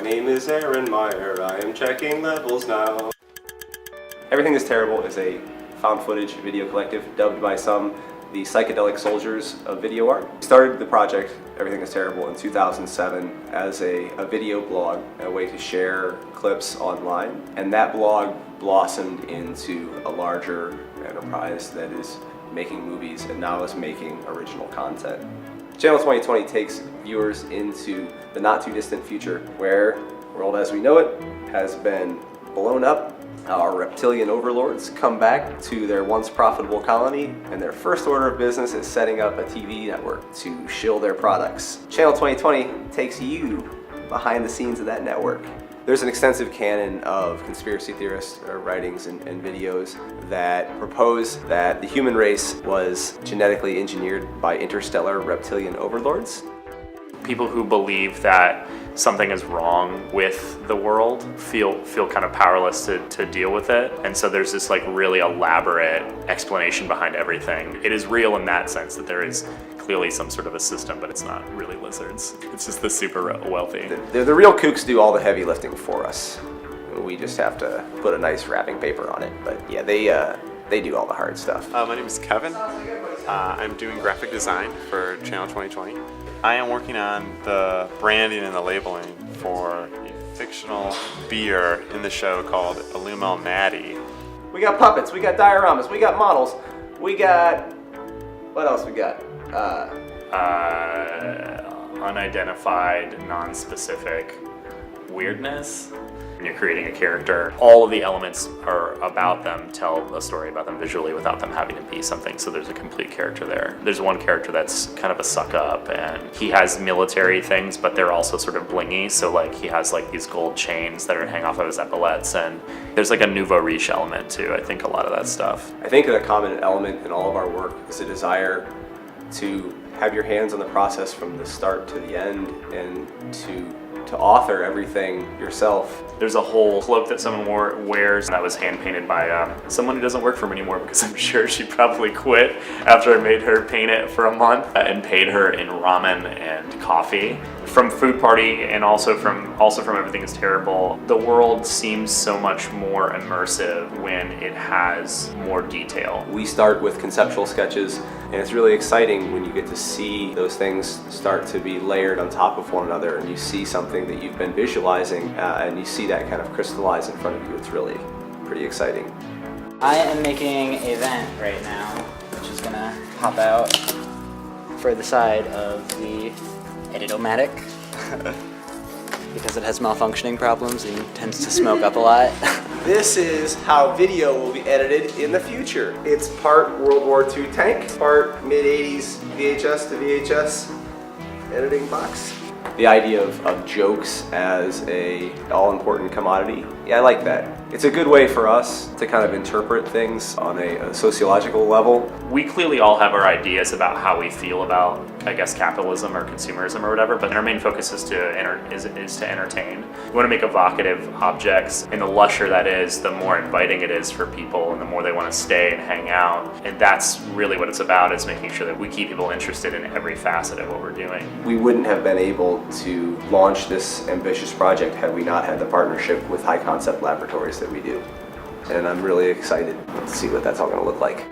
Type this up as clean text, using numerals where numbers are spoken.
name is Aaron Maier. I am checking levels now. Everything is Terrible is a found footage video collective dubbed by some the psychedelic soldiers of video art. We started the project Everything is Terrible in 2007 as a video blog, a way to share clips online. And that blog blossomed into a larger enterprise that is making movies and now is making original content. Channel 2020 takes viewers into the not too distant future where the world as we know it has been blown up. Our reptilian overlords come back to their once profitable colony, and their first order of business is setting up a TV network to shill their products. Channel 2020 takes you behind the scenes of that network. There's an extensive canon of conspiracy theorist writings and videos that propose that the human race was genetically engineered by interstellar reptilian overlords. People who believe that something is wrong with the world feel kind of powerless to deal with it, and so there's this like really elaborate explanation behind everything. It is real in that sense that there is clearly some sort of a system, but it's not really lizards. It's just the super wealthy. The real kooks do all the heavy lifting for us. We just have to put a nice wrapping paper on it. But yeah, they do all the hard stuff. My name is Kevin. I'm doing graphic design for Channel 2020. I am working on the branding and the labeling for a fictional beer in the show called Illumel Natty. We got puppets, we got dioramas, we got models, we got... What else we got? Unidentified, non-specific weirdness. When you're creating a character, all of the elements are about them, tell a story about them visually without them having to be something, so there's a complete character there. There's one character that's kind of a suck-up, and he has military things, but they're also sort of blingy, so like he has like these gold chains that are hang off of his epaulets, and there's like a nouveau riche element too, I think, a lot of that stuff. I think a common element in all of our work is a desire to have your hands on the process from the start to the end, and to author everything yourself. There's a whole cloak that someone wears that was hand painted by someone who doesn't work for me anymore, because I'm sure she probably quit after I made her paint it for a month and paid her in ramen and coffee. From Food Party and also from Everything is Terrible, the world seems so much more immersive when it has more detail. We start with conceptual sketches, and it's really exciting when you get to see those things start to be layered on top of one another, and you see something that you've been visualizing, and you see that kind of crystallize in front of you. It's really pretty exciting. I am making a vent right now, which is gonna pop out for the side of the Edit-O-Matic because it has malfunctioning problems and tends to smoke up a lot. This is how video will be edited in the future. It's part World War II tank, part mid-80s VHS to VHS editing box. The idea of jokes as a all-important commodity, yeah, I like that. It's a good way for us to kind of interpret things on a sociological level. We clearly all have our ideas about how we feel about, I guess, capitalism or consumerism or whatever, but our main focus is to entertain. We want to make evocative objects, and the lusher that is, the more inviting it is for people, and the more they want to stay and hang out. And that's really what it's about, is making sure that we keep people interested in every facet of what we're doing. We wouldn't have been able to launch this ambitious project had we not had the partnership with high concept laboratories that we do. And I'm really excited to see what that's all going to look like.